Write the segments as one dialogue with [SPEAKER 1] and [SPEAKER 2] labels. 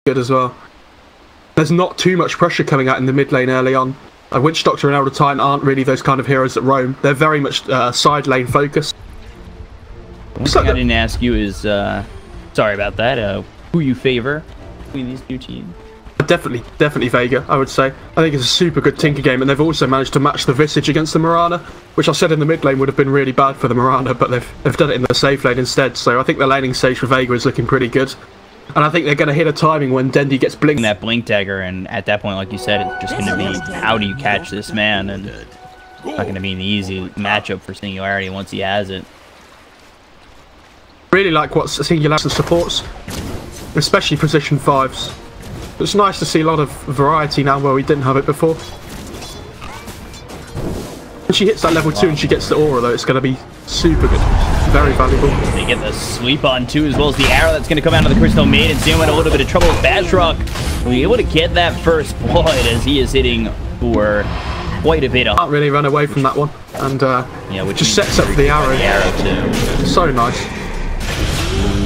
[SPEAKER 1] good as well. There's not too much pressure coming out in the mid lane early on. Witch Doctor and Elder Titan aren't really those kind of heroes that roam. They're very much side lane focused.
[SPEAKER 2] One thing I didn't ask you is, sorry about that, who you favor between these two teams?
[SPEAKER 1] Definitely Vega, I would say. I think it's a super good Tinker game, and they've also managed to match the Visage against the Mirana, which I said in the mid lane would have been really bad for the Mirana, but they've done it in the safe lane instead, so I think the laning stage for Vega is looking pretty good. And I think they're going to hit a timing when Dendi gets blinked.
[SPEAKER 2] That blink dagger, and at that point, like you said, it's just going to be, how do you catch this man? And it's not going to be an easy matchup for Singularity once he has it.
[SPEAKER 1] Really like what Singularity supports, especially position 5s. It's nice to see a lot of variety now where we didn't have it before. When she hits that level 2 and she gets the aura though, it's going to be super good. Very valuable.
[SPEAKER 2] They get the sweep on too, as well as the arrow that's going to come out of the Crystal Maiden. Sam had a little bit of trouble with Batroc. Will be able to get that first blood as he is hitting for quite a bit of...
[SPEAKER 1] Can't really run away from that one. And
[SPEAKER 2] yeah, which
[SPEAKER 1] just sets up the arrow.
[SPEAKER 2] The arrow too.
[SPEAKER 1] So nice.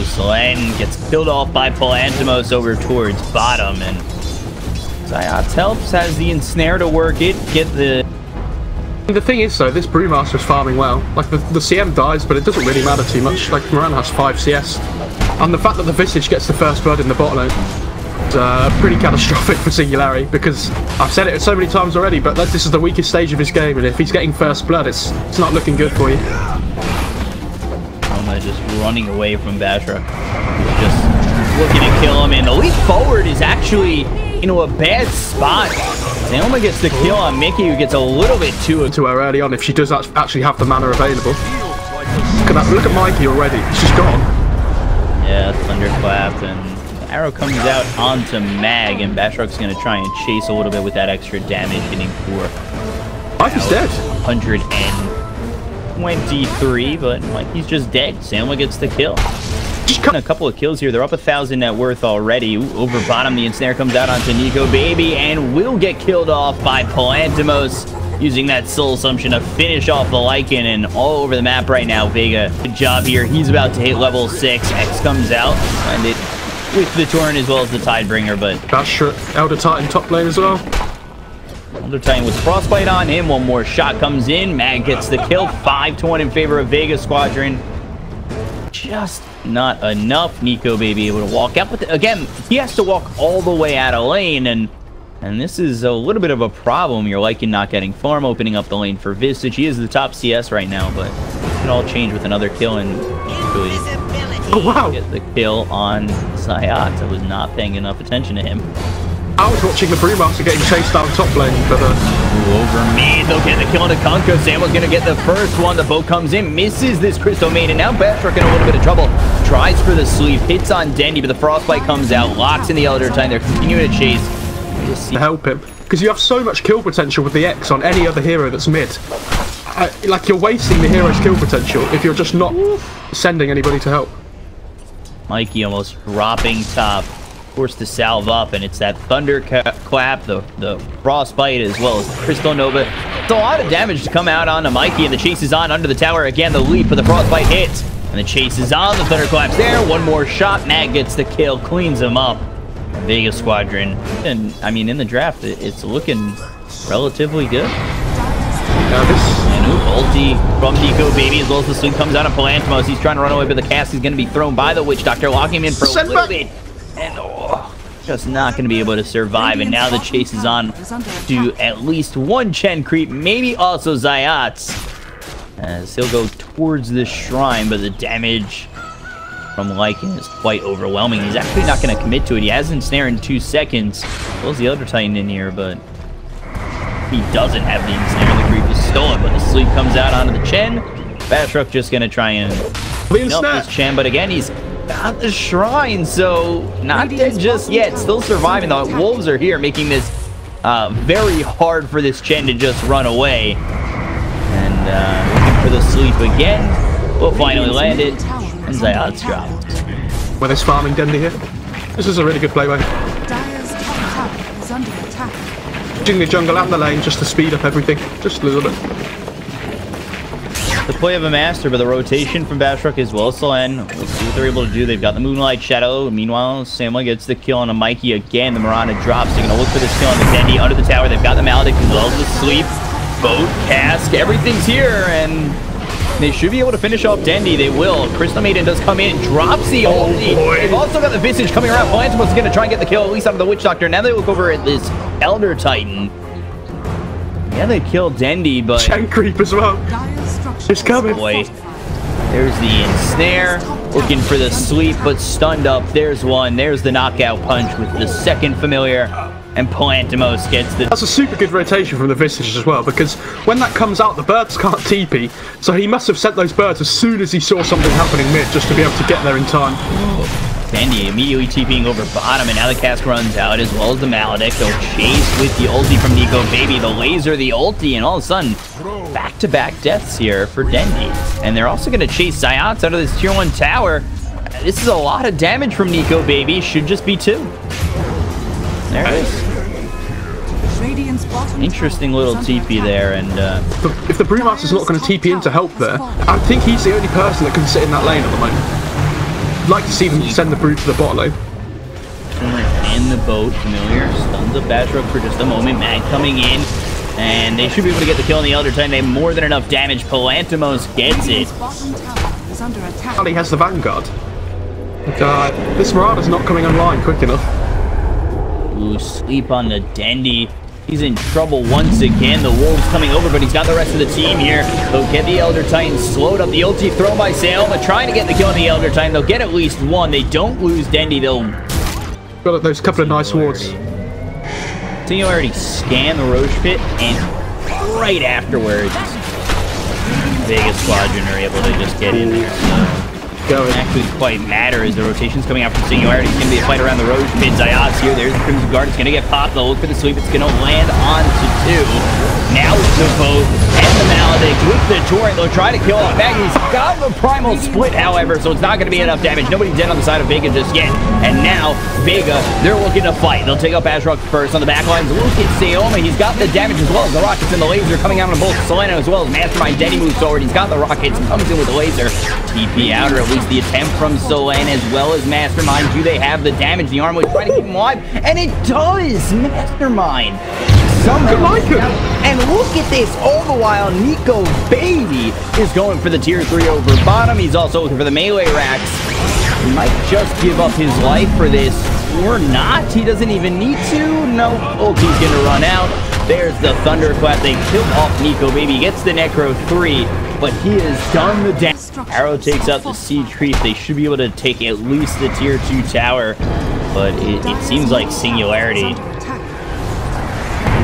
[SPEAKER 2] Slen gets killed off by Palantimos over towards bottom, and Zayats helps, has the ensnare to work it, get the...
[SPEAKER 1] The thing is though, this Brewmaster's farming well. Like the CM dies, but it doesn't really matter too much. Like Moran has 5 CS. And the fact that the Visage gets the first blood in the bot lane is pretty catastrophic for Singularity, because I've said it so many times already, but this is the weakest stage of his game, and if he's getting first blood, it's not looking good for you.
[SPEAKER 2] Just running away from Batroc. Just looking to kill him, and the leap forward is actually into a bad spot. Naoma gets the kill on Mickey, who gets a little bit too
[SPEAKER 1] her early on if she does actually have the mana available. Look at Mikey already. She's gone.
[SPEAKER 2] Yeah, Thunderclap, and the arrow comes out onto Mag, and Batroc's going to try and chase a little bit with that extra damage, getting for
[SPEAKER 1] Mikey's dead.
[SPEAKER 2] 123, but Mikey's just dead. Samla gets the kill. Just a couple of kills here. They're up 1,000 net worth already. Over bottom, the ensnare comes out onto Nico Baby and will get killed off by Palantimos, using that soul assumption to finish off the Lycan, and all over the map right now. Vega, good job here. He's about to hit level 6. X comes out, and it with the Torrent as well as the Tidebringer, but
[SPEAKER 1] that's Elder Titan top lane as well.
[SPEAKER 2] Elder Titan with Frostbite on him. One more shot comes in. Mag gets the kill. 5-1 in favor of VEGA Squadron. Just not enough. Nico Baby able to walk out, but again, he has to walk all the way out of lane, and this is a little bit of a problem. You're liking not getting farm, opening up the lane for Visage. He is the top CS right now, but it can all change with another kill, and really get the kill on Zayats. I was not paying enough attention to him.
[SPEAKER 1] I was watching the Brewmaster getting chased down top lane, but
[SPEAKER 2] over mid, they'll get the kill on the Conco. Samuel's gonna get the first one. The boat comes in, misses this Crystal Maiden. Now Batroc in a little bit of trouble. Tries for the sleeve, hits on Dendi, but the Frostbite comes out, locks in the Elder Titan. They're continuing to chase.
[SPEAKER 1] To help him, because you have so much kill potential with the X on any other hero that's mid. Like, you're wasting the hero's kill potential if you're just not sending anybody to help. Mikey
[SPEAKER 2] almost dropping top. Forced to salve up, and it's that Thunderclap, the Frostbite, as well as the Crystal Nova. It's a lot of damage to come out onto Mikey, and the chase is on under the tower. Again, the leap, but the Frostbite hits, and the chase is on. The Thunderclap's there. One more shot. Mag gets the kill, cleans him up. VEGA Squadron, and I mean, in the draft, it's looking relatively good. And ulti from Nico Baby, as well as the sleep comes out of Palantimos. He's trying to run away, but the cast is going to be thrown by the Witch Doctor, locking him in for a little bit. And just not going to be able to survive. And now the chase is on to at least one Chen creep, maybe also Zayats, as he'll go towards the shrine, but the damage from Lycan is quite overwhelming. He's actually not going to commit to it. He has ensnare in 2 seconds. As well as the Elder Titan in here, but he doesn't have the ensnare. The creep is stolen, but the sleep comes out onto the Chen. Batroc just going to try and help this Chen, but again, he's got the shrine, so not dead just yet. Still surviving. The wolves are here, making this very hard for this Chen to just run away. And looking for the sleep again. We'll finally land it. And Zayats dropped.
[SPEAKER 1] Where there's farming Dendi here. This is a really good play by using the jungle and the lane just to speed up everything. Just a little bit.
[SPEAKER 2] the play of a master, but the rotation from Batroc as well as Solen. We'll see what they're able to do. They've got the Moonlight Shadow. Meanwhile, Samuel gets the kill on a Mikey again. The Mirana drops. They're going to look for this kill on the Dendi under the tower. They've got the Maledict as well as the Sleep. Boat, Cask, everything's here, and they should be able to finish off Dendi. They will. Crystal Maiden does come in, drops the ulti. They've also got the Visage coming around. Plantimus is going to try and get the kill, at least out of the Witch Doctor. Now they look over at this Elder Titan. Yeah, they killed Dendi, but...
[SPEAKER 1] Chain Creep as well. It's coming.
[SPEAKER 2] Boy. There's the Ensnare. Looking for the Sleep, but stunned up. There's one. There's the Knockout Punch with the second familiar. And Plantimos gets the...
[SPEAKER 1] That's a super good rotation from the Visage as well, because when that comes out, the birds can't TP, so he must have sent those birds as soon as he saw something happening mid, just to be able to get there in time.
[SPEAKER 2] Dendi immediately TPing over bottom, and now the Cask runs out, as well as the Maledict. They'll chase with the ulti from Nico Baby, the laser, the ulti, and all of a sudden, back-to-back deaths here for Dendi. And they're also going to chase Ziots out of this tier 1 tower. This is a lot of damage from Nico Baby. Should just be 2. There it is. Interesting little TP there, and
[SPEAKER 1] if the Brewmaster's not going to TP in to help there, I think he's the only person that can sit in that lane at the moment. I'd like to see them send the Brew to the bot lane.
[SPEAKER 2] In the boat, familiar stuns up Batroc for just a moment. Mag coming in, and they should be able to get the kill on the Elder Titan. They have more than enough damage. Palantimos gets it.
[SPEAKER 1] He has the Vanguard. This Mirada's not coming online quick enough.
[SPEAKER 2] Ooh, Sleep on the Dendi. He's in trouble once again. The Wolves coming over, but he's got the rest of the team here. They'll get the Elder Titan slowed up. The ulti thrown by Saoma, trying to get the kill on the Elder Titan. They'll get at least one. They don't lose Dendi. They'll...
[SPEAKER 1] Got those couple of nice wards.
[SPEAKER 2] Singularity scan the Roche Pit, and right afterwards, VEGA Squadron are able to just get in there. So doesn't actually quite matter as the rotation's coming out from Singularity. It's going to be a fight around the Roche Pit. Zayat's here. There's the Crimson Guard. It's going to get popped. They'll look for the Sleep. It's going to land onto 2. Now it's the boat and the Maledict with the Torrent. They'll try to kill off Mag. He's got the Primal Split, however, so it's not going to be enough damage. Nobody's dead on the side of VEGA just yet. And now, VEGA, they're looking to fight. They'll take out Batroc first on the back lines. Look at Saoma. He's got the damage as well as the rockets and the laser coming out on both Soleno as well as Mastermind. Dendi moves forward. He's got the rockets. Comes in with the laser. TP out, or at least the attempt from Solen as well as Mastermind. Do they have the damage? The Armor trying to keep him alive, and it does! Mastermind somehow. And look at this, all the while Nico Baby is going for the tier 3 over bottom. He's also looking for the melee racks. He might just give up his life for this, or not. He doesn't even need to. No, ulti's gonna run out. There's the Thunderclap. They kill off Nico Baby. Gets the Necro 3, but he has done the damage. Arrow takes out the Siege Creep. They should be able to take at least the tier 2 tower, but it seems like Singularity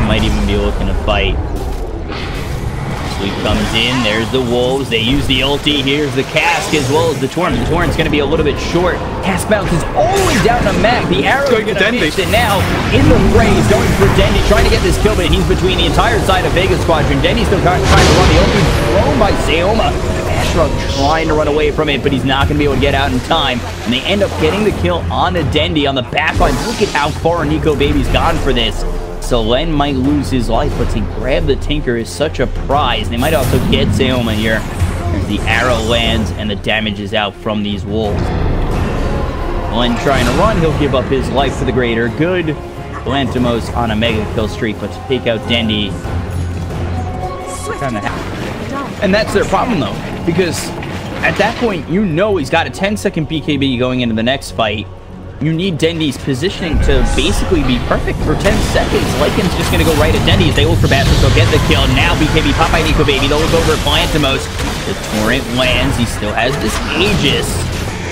[SPEAKER 2] might even be looking to fight. Sleep comes in. There's the Wolves. They use the ulti. Here's the Cask as well as the Torrent. The Torrent's going to be a little bit short. Cask bounces all the way down to Mag. The Arrow is going to miss it now. In the fray, he's going for Dendi, trying to get this kill, but he's between the entire side of VEGA Squadron. Dendi's still trying to run. The ulti thrown by Saoma. Batroc trying to run away from it, but he's not going to be able to get out in time. And they end up getting the kill on a Dendi on the back line. Look at how far Nico Baby's gone for this. Solen might lose his life, but to grab the Tinker is such a prize. They might also get Saoma here. As the arrow lands and the damage is out from these Wolves. Solen trying to run. He'll give up his life for the greater good. Lantimos on a mega kill streak, but to take out Dendi, and that's their problem though, because at that point you know he's got a 10-second BKB going into the next fight. You need Dendi's positioning to basically be perfect for 10 seconds. Lycan's just going to go right at Dendi as they look for Batroc. They'll get the kill. Now BKB popped by Nico Baby. They'll look over at Plantimos. The Torrent lands. He still has this Aegis.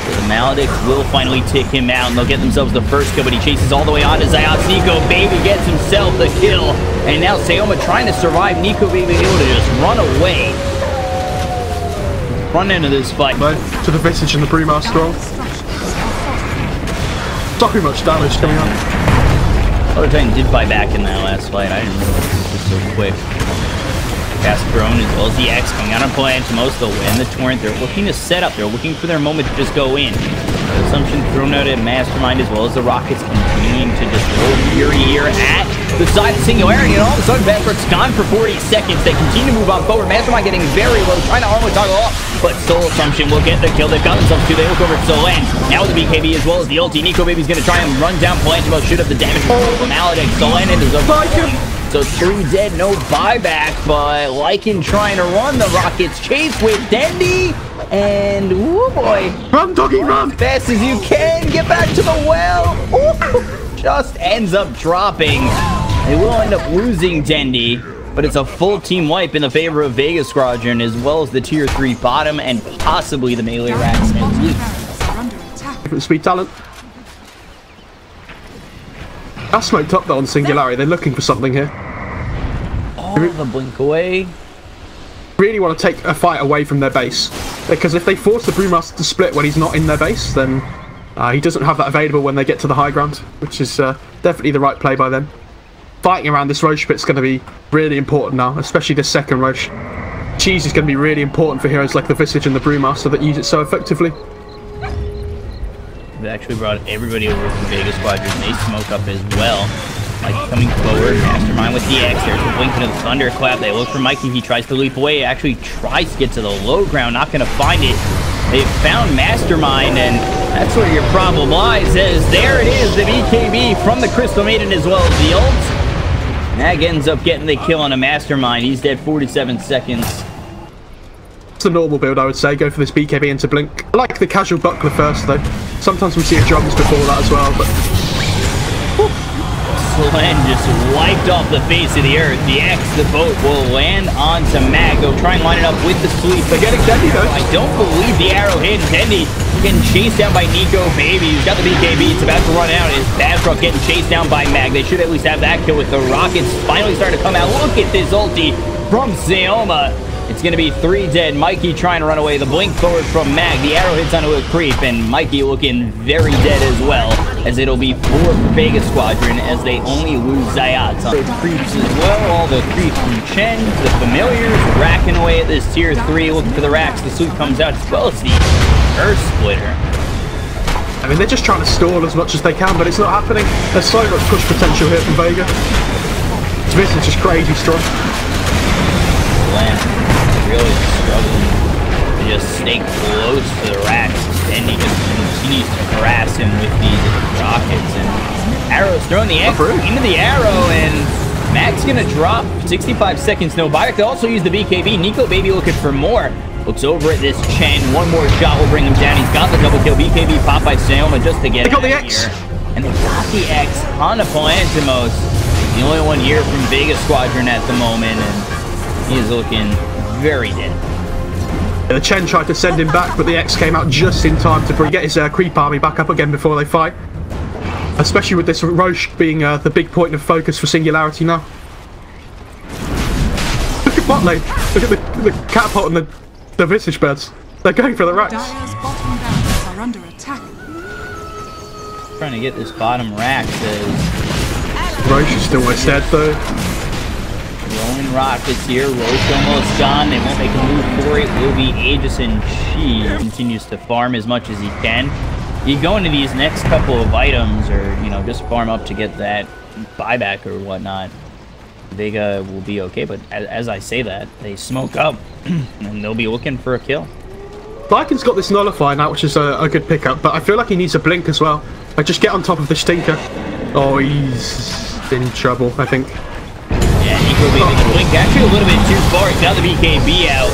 [SPEAKER 2] The Maledict will finally tick him out, and they'll get themselves the first kill, but he chases all the way on to Zayat. Nico Baby gets himself the kill. And now Saoma trying to survive. Nico Baby able to just run away. Run into this fight.
[SPEAKER 1] To the Visage and the Brewmaster. So much damage coming on.
[SPEAKER 2] Elder Titan did buy back in that last fight. I didn't realize it was so quick. Cast Drone as well as the X coming out on Plantimos. They'll win the Torrent. They're looking to set up. They're looking for their moment to just go in. Assumption thrown out at Mastermind as well as the Rockets continuing to just roll fury here at the side of Singularity, and all of a sudden, Bedford's gone for 40 seconds. They continue to move on forward. Mastermind getting very low, trying to armor toggle off, but Soul Assumption will get the kill. They've got themselves two. They look over at Solan. Now with the BKB as well as the ulti. Nico Baby's going to try and run down Palantimo, shoot up the damage from Maledicts. Solan into the so 3 dead, no buyback, but Lycan trying to run the Rockets chase with Dendi, and woo boy,
[SPEAKER 1] run doggy run
[SPEAKER 2] as fast as you can, get back to the well. Ooh, just ends up dropping. They will end up losing Dendi, but it's a full team wipe in the favor of VEGA Squadron, as well as the tier 3 bottom and possibly the melee racks.
[SPEAKER 1] Different speed talent. That's smoked up though on Singularity. They're looking for something here.
[SPEAKER 2] Oh, the blink away.
[SPEAKER 1] Really want to take a fight away from their base, because if they force the Brewmaster to split when he's not in their base, then he doesn't have that available when they get to the high ground, which is definitely the right play by them. Fighting around this Roche pit's going to be really important now, especially this second Roche. Cheese is going to be really important for heroes like the Visage and the Brewmaster that use it so effectively.
[SPEAKER 2] They actually brought everybody over from VEGA Squadron. They smoke up as well. Mikey coming forward, Mastermind with the X. There's the blink into the thunderclap. They look for Mikey. He tries to leap away. He actually tries to get to the low ground. Not going to find it. They've found Mastermind, and that's where your problem lies. As there it is, the BKB from the Crystal Maiden as well as the ult. Mag ends up getting the kill on a Mastermind. He's dead 47 seconds.
[SPEAKER 1] It's the normal build, I would say. Go for this BKB into blink. I like the casual buckler first, though. Sometimes we see a drums before that as well, but...
[SPEAKER 2] Slen just wiped off the face of the earth. The X, the boat, will land onto Mag. They'll try and line it up with the sweep.
[SPEAKER 1] They're getting Dendi, though.
[SPEAKER 2] I don't believe the arrow hit. Dendi getting chased down by Nico Baby. He's got the BKB. It's about to run out. It's Bastrop getting chased down by Mag. They should at least have that kill with the Rockets finally starting to come out. Look at this ulti from Seoma. It's going to be 3 dead. Mikey trying to run away. The blink forward from Mag. The arrow hits onto a creep, and Mikey looking very dead as well, as it'll be 4 for VEGA Squadron, as they only lose Zayat on the creeps as well. All the creeps from Chen, the familiars, racking away at this tier 3, looking for the racks. The sweep comes out as well as the Earth Splitter.
[SPEAKER 1] I mean, they're just trying to stall as much as they can, but it's not happening. There's so much push potential here from VEGA. This is just crazy strong.
[SPEAKER 2] Really struggling to just stay close to the racks, and he just continues to harass him with these rockets, and arrows throwing the X into the arrow, and Mag's gonna drop 65 seconds, no buyback. They also use the BKB. Nico Baby looking for more. Looks over at this Chen. One more shot will bring him down. He's got the double kill. BKB popped by Seoma just to get out of here. And they got the X on a Palantimos. The only one here from VEGA Squadron at the moment, and he is looking very dead.
[SPEAKER 1] The Chen tried to send him back, but the X came out just in time to get his creep army back up again before they fight. Especially with this Roche being the big point of focus for Singularity now. Look at bot lane. Look at the catapult and the Visage birds. They're going for the racks.
[SPEAKER 3] Are under attack.
[SPEAKER 2] Trying to get this bottom rack.
[SPEAKER 1] Roche is still almost dead though.
[SPEAKER 2] Rolling Rockets here. Roche almost gone. They won't make a move for it. Will be Aegis, and she continues to farm as much as he can. You go into these next couple of items, or just farm up to get that buyback or whatnot. VEGA will be okay, but as I say that, they smoke up and they'll be looking for a kill.
[SPEAKER 1] Lycan's got this Nullify now, which is a good pickup, but I feel like he needs a blink as well. Like, just get on top of this Tinker. Oh, he's in trouble, I think.
[SPEAKER 2] Yeah, Nico Baby can blink actually a little bit too far. He's got the BKB out.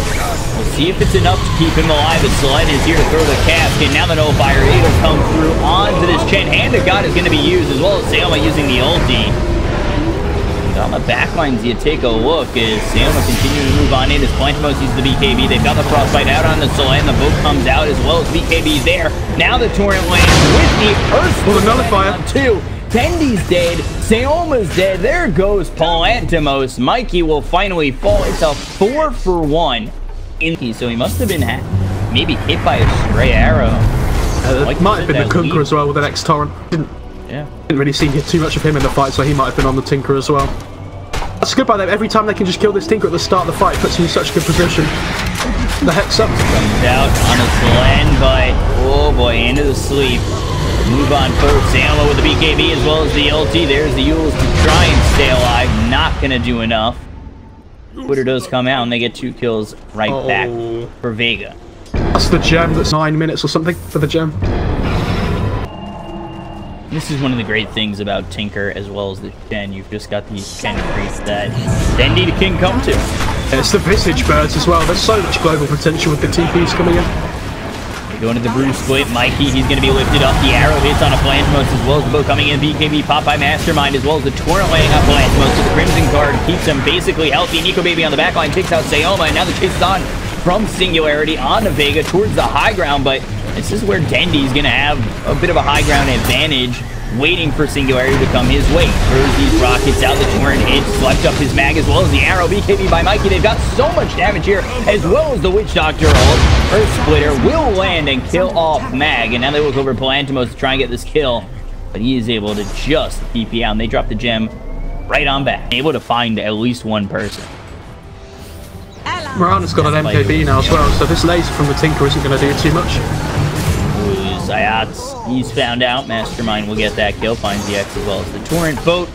[SPEAKER 2] We'll see if it's enough to keep him alive. The Selen is here to throw the casket. Now the Nullifier, it'll come through onto this Chen. Hand of God is going to be used, as well as Seoma using the ulti. On the backlines, you take a look as Seoma continuing to move on in as Plantimos uses the BKB. They've got the Frostbite out on the Selen. The boat comes out as well as BKB there. Now the Torrent lands with the Earth.
[SPEAKER 1] Well, the Nullifier.
[SPEAKER 2] Two. Tendi's dead. Seoma's dead. There goes Palantimos. Mikey will finally fall. It's a 4-for-1. So he must have been maybe hit by a stray arrow.
[SPEAKER 1] It might have been the Kunker as well with the next Torrent. Didn't really see too much of him in the fight, so he might have been on the Tinker as well. That's good by them. Every time they can just kill this Tinker at the start of the fight, it puts him in such a good position. The Hex up.
[SPEAKER 2] Comes out on a Selen, but oh boy, into the sleep. Move on forward. Sayoma with the BKB as well as the ulti. There's the Yules to try and stay alive. Not going to do enough. Twitter does come out and they get 2 kills right back for Vega.
[SPEAKER 1] That's the gem. That's 9 minutes or something for the gem.
[SPEAKER 2] This is one of the great things about Tinker as well as the Shen. You've just got these Shen creeps that Dendi can come to.
[SPEAKER 1] And it's the Visage birds as well. There's so much global potential with the TPs coming in.
[SPEAKER 2] Going to the Bruce split. Mikey, he's going to be lifted up. The arrow hits on a Phantomos as well as the bow coming in. BKB pop by Mastermind as well as the Torrent laying up Phantomos. So the Crimson card keeps him basically healthy. Nico Baby on the back line takes out Sayoma, and now the chase is on from Singularity onto Vega towards the high ground, but this is where Dendi's going to have a bit of a high ground advantage, waiting for Singularity to come his way. Throws these rockets out, the Torrent hits, swept up his mag as well as the arrow. BKB by Mikey. They've got so much damage here, as well as the Witch Doctor ult. Earth Splitter will land and kill off mag, and now they look over Palantimos to try and get this kill, but he is able to just TP out, and they drop the gem right on back. Able to find at least one person.
[SPEAKER 1] Mirana's got an MKB now as well, so this laser from the Tinker isn't going to do too much.
[SPEAKER 2] Zayats, he's found out. Mastermind will get that kill, finds the X as well as the Torrent boat.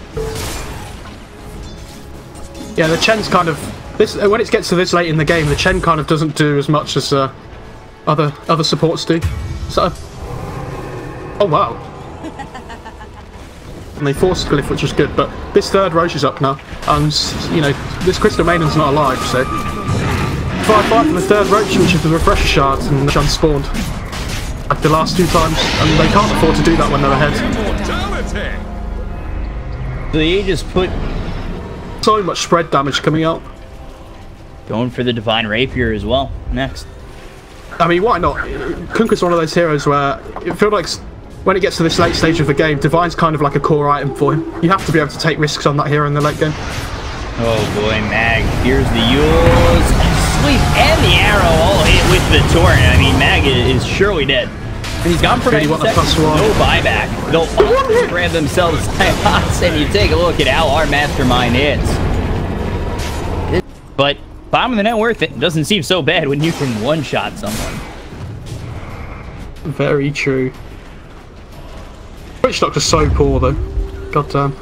[SPEAKER 1] Yeah, the Chen's kind of... when it gets to this late in the game, the Chen kind of doesn't do as much as other supports do. So... oh, wow. And they forced Glyph, which is good, but this third Roche is up now. And, you know, this Crystal Maiden's not alive, so... 5-5 for the third Roche, which is the Refresher Shard, and unspawned. Like the last 2 times, and they can't afford to do that when they're ahead.
[SPEAKER 2] So they just put...
[SPEAKER 1] so much spread damage coming out.
[SPEAKER 2] Going for the Divine Rapier as well, next.
[SPEAKER 1] I mean, why not? Kunkka's one of those heroes where it feels like when it gets to this late stage of the game, Divine's kind of like a core item for him. You have to be able to take risks on that hero in the late game.
[SPEAKER 2] Oh boy, Mag. Here's the Yules. Sleep and the arrow all hit with the Torrent. I mean, Mag is surely dead. And he's gone for 90 seconds. No buyback. They'll all grab themselves shots, and you take a look at how our Mastermind is. But bottom of the net worth, it doesn't seem so bad when you can one-shot someone.
[SPEAKER 1] Very true. Witch Doctor's so poor, though. God damn.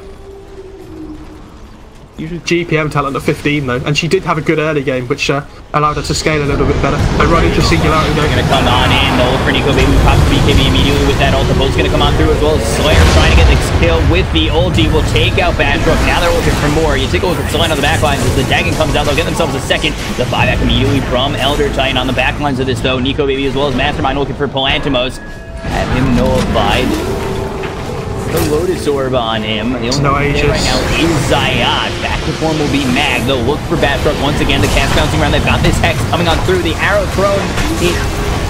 [SPEAKER 1] Usually GPM talent at 15 though, and she did have a good early game, which allowed her to scale a little bit better. They run into Singularity though.
[SPEAKER 2] They're gonna come on in, the ult for Nico Baby, pops BKB immediately with that ult. The bolt's gonna come on through as well as Slayer trying to get the kill with the ulti. Will take out Batrook. Now they're looking for more. You take a look at Selene on the back lines as the Dagon comes out. They'll get themselves a second. The buyback immediately from Elder Titan on the back lines of this though. Nico Baby as well as Mastermind looking for Palantimos. Have him nullified. The Lotus Orb on him. The only thing right now is Zayat. Back to form will be Mag. They'll look for Batrook once again. The cast bouncing around. They've got this Hex coming on through. The arrow thrown. It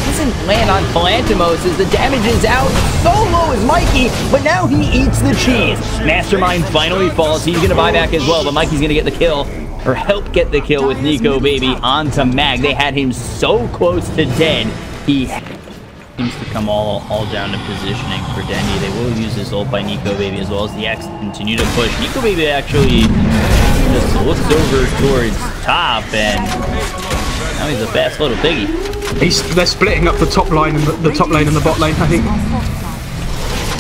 [SPEAKER 2] doesn't land on Palantimos as the damage is out. So low is Mikey, but now he eats the cheese. Mastermind finally falls. He's going to buy back as well, but Mikey's going to get the kill, or help get the kill with Nico Baby onto Mag. They had him so close to dead. He seems to come all down to positioning for Dendi. They will use this ult by Nico Baby as well as the X to continue to push. Nico Baby actually just looks over towards top, and now he's a fast little piggy.
[SPEAKER 1] They're splitting up the top line and the top lane and the bot lane, I think.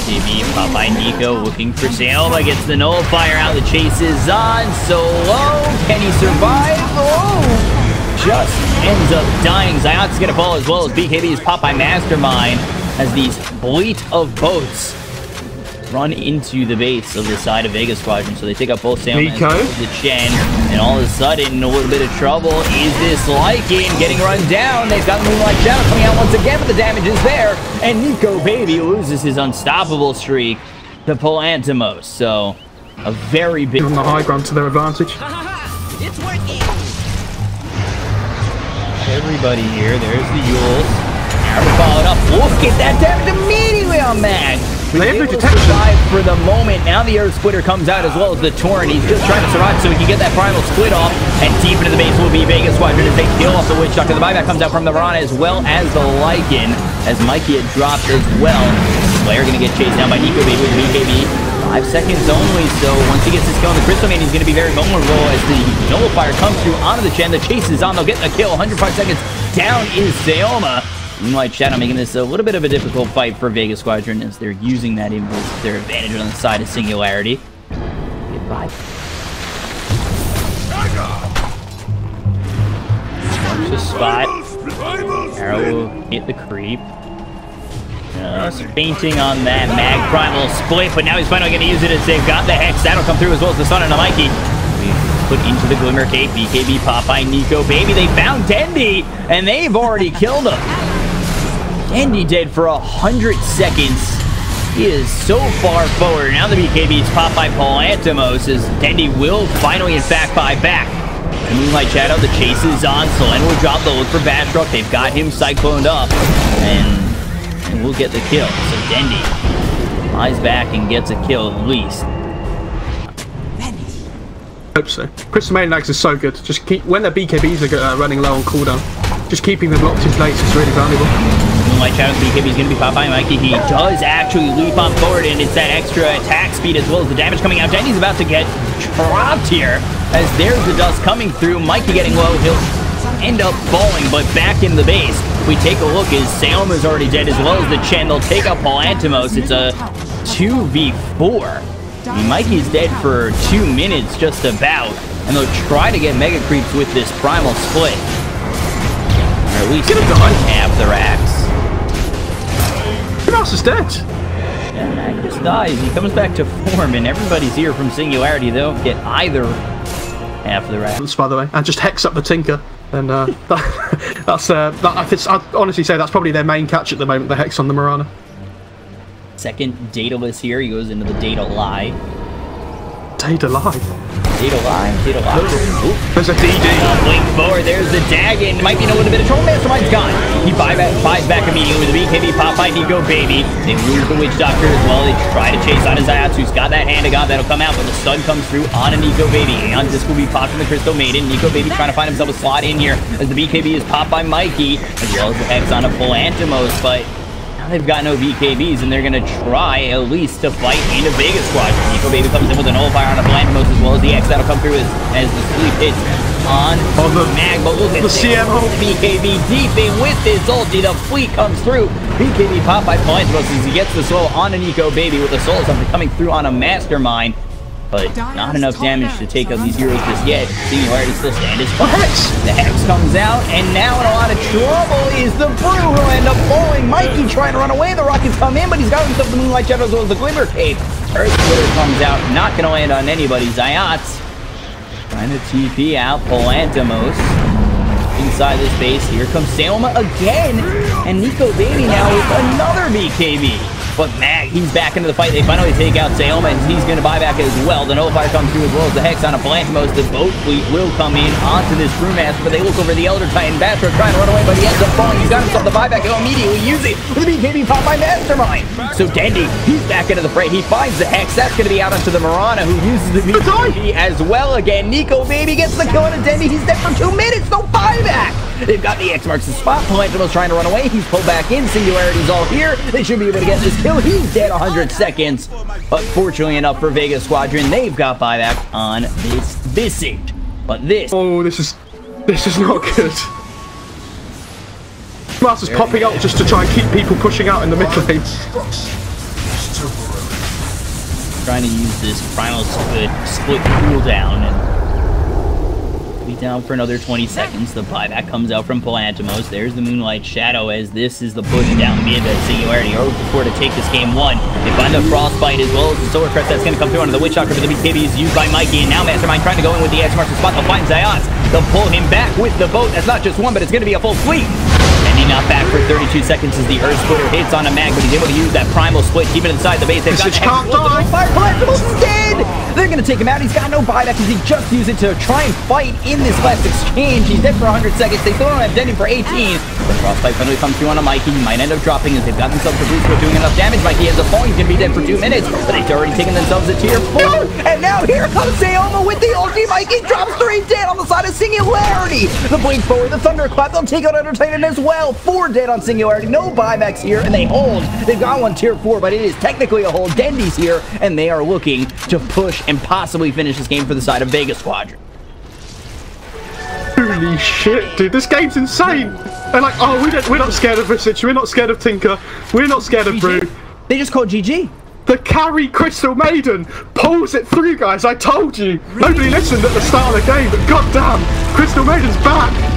[SPEAKER 2] DB pop by Nico looking for Sayoma, gets the nullifier out. The chase is on. So low. Can he survive? Oh! Just ends up dying. Zayat's gonna fall as well as BKB is popped by Mastermind as these fleet of boats run into the base of the side of VEGA Squadron. So they take up both Sayoma and the Chen, and all of a sudden a little bit of trouble. Is this Lycan getting run down? They've got Moonlight Shadow coming out once again, but the damage is there, and Nico Baby loses his unstoppable streak to Palantimos. So a very big
[SPEAKER 1] on the high ground to their advantage.
[SPEAKER 3] It's working.
[SPEAKER 2] Everybody here. There's the Yules. Arrow followed up. Look at that damage immediately on Mag.
[SPEAKER 1] They have no detection.
[SPEAKER 2] For the moment. Now the Earth Splitter comes out as well as the Torrent. He's just trying to survive so he can get that primal split off. And deep into the base will be VEGA Squadron as they kill off the Witch Doctor. The buyback comes out from the Mirana as well as the Lycan, as Mikey had dropped as well. Slayer going to get chased down by Nico Baby with BKB. 5 seconds only, so once he gets his kill on the Crystal Maiden, he's going to be very vulnerable as the nullifier comes through onto the Chen. The chase is on. They'll get the kill. 105 seconds down is Sayoma. Moonlight Shadow making this a little bit of a difficult fight for Vega Squadron as they're using that impulse to their advantage on the side of Singularity. Goodbye. Marks the spot. Arrow will hit the creep. Just fainting on that mag primal split, but now he's finally going to use it as they've got the Hex. That'll come through as well as the Sun and the Mikey. Put into the Glimmer Cape, BKB, Popeye, Nico, Baby. They found Dendy, and they've already killed him. Dendy dead for 100 seconds. He is so far forward. Now the BKB's Popeye, Palantimos, as Dendy will finally, in fact, buy back. The Moonlight Shadow, the chase is on. Solen will drop the look for Batroc. They've got him cycloned up, and we'll get the kill. So Dendy flies back and gets a kill at least.
[SPEAKER 1] Hope so. Crystal Maiden Axe is so good. Just keep when the BKBs are running low on cooldown, just keeping them locked in place is really valuable.
[SPEAKER 2] Moonlight Shadow's BKB is going to be Popeye Mikey. He does actually leap on forward, and it's that extra attack speed as well as the damage coming out. Dendy's about to get dropped here as there's the dust coming through. Mikey getting low. He'll end up falling, but back in the base. We take a look as Salem is already dead as well as the Chen. They'll take out Palantimos. It's a 2v4. Mikey's dead for 2 minutes just about, and they'll try to get Mega Creeps with this primal split. Or at least half the racks.
[SPEAKER 1] Who else is dead?
[SPEAKER 2] Yeah, Magnus dies. He comes back to form, and everybody's here from Singularity. They don't get either half the racks.
[SPEAKER 1] By the way, and just hex up the Tinker. And I'd honestly say that's probably their main catch at the moment, the hex on the Mirana.
[SPEAKER 2] Second Daedalus here. He goes into the Data Lie.
[SPEAKER 1] Data Lie?
[SPEAKER 2] Data Lie. Data Lie.
[SPEAKER 1] There's a DD.
[SPEAKER 2] Blink forward. There's the Dagon. Might be in a little bit of trouble. Mastermind's gone. He buys back immediately with the BKB, Popeye, Nico, Baby. They lose the Witch Doctor as well. They try to chase on his Ayats, who's got that Hand of God that'll come out, but the stun comes through on a Nico Baby. Aeon Disc will be popped from the Crystal Maiden. Nico Baby trying to find himself a slot in here as the BKB is popped by Mikey, as well as the Hex on a Palantimos, but they've got no BKBs, and they're going to try at least to fight into VEGA Squadron. Nico Baby comes in with a nullifier on a Palantimos as well as the X that'll come through as the sleep hits on the mag. But look at
[SPEAKER 1] the CMO.
[SPEAKER 2] BKB deep in with this ulti. The fleet comes through. BKB popped by Palantimos as he gets the soul on a Nico Baby with the soul something coming through on a Mastermind. But not enough damage to take out these heroes just yet. Singularity still stands. The Hex comes out, and now in a lot of trouble is the Brew, who'll end up falling. Mikey trying to run away. The Rockets come in, but he's got himself the Moonlight Shadow as well as the Glimmer Cape. Earth Splitter comes out, not going to land on anybody's Ayats. Trying to TP out Palantimos. Inside this base, here comes Salma again, and Nico Baby now with another BKB. But Mag, he's back into the fight. They finally take out Salma, and he's going to buy back as well. The Nullifier comes through as well as the Hex on a Palantimos. The boat fleet will come in onto this Brewmaster, but they look over the Elder Titan. Batroc trying to run away, but he ends up falling. He's got himself the buyback. He'll immediately use it with the BKB pop by Mastermind. So Dendy, he's back into the fray. He finds the Hex. That's going to be out onto the Mirana, who uses the BKB as well again. Nico Baby gets the kill on a Dendy. He's dead for 2 minutes. No buyback. They've got the X marks the spot. Palantimos trying to run away. He's pulled back in. Singularity's all here. They should be able to get this kill. He's dead 100 seconds. But fortunately enough for VEGA Squadron, they've got buyback on this Visage. But this...
[SPEAKER 1] Oh, this is not good. Master's popping up just to try and keep people pushing out in the mid lane.
[SPEAKER 2] Trying to use this primal split cooldown and be down for another 20 seconds. The buyback comes out from Palantimos. There's the Moonlight Shadow as this is the push down mid that Singularity are looking for to take this game 1. They find the Frostbite as well as the Solar Crest that's going to come through onto the Witch Doctor, but the BKB is used by Mikey, and now Mastermind trying to go in with the X marks the spot. They'll find Zayats. They'll pull him back with the boat. That's not just one, but it's going to be a full fleet. Ending not back for 32 seconds as the Earth Splitter hits on a Mag, but he's able to use that primal split, keep it inside the base. They've got
[SPEAKER 1] can't die.
[SPEAKER 2] Palantimos is dead! They're going to take him out. He's got no buyback because he just used it to try and fight in this last exchange. He's dead for 100 seconds. They still don't have Denny for 18. The Frostbite finally comes through on a Mikey. He might end up dropping as they've got themselves a boost for doing enough damage. Mikey ends up falling. He's going to be dead for 2 minutes, but they've already taken themselves a tier 4. And now here comes Sayoma with the ulti. Mikey drops 3 dead on the side of Singularity. The blink forward, the thunderclap. They'll take out Elder Titan as well. 4 dead on Singularity. No buybacks here, and they hold. They've got one tier 4, but it is technically a hold. Dendy's here, and they are looking to push and possibly finish this game for the side of VEGA Squadron.
[SPEAKER 1] Holy shit, dude, this game's insane. They're like, oh, we're not scared of Visage, we're not scared of Tinker, we're not scared of Brew.
[SPEAKER 2] They just called GG.
[SPEAKER 1] The carry Crystal Maiden pulls it through, guys. I told you. Nobody listened at the start of the game, but goddamn, Crystal Maiden's back.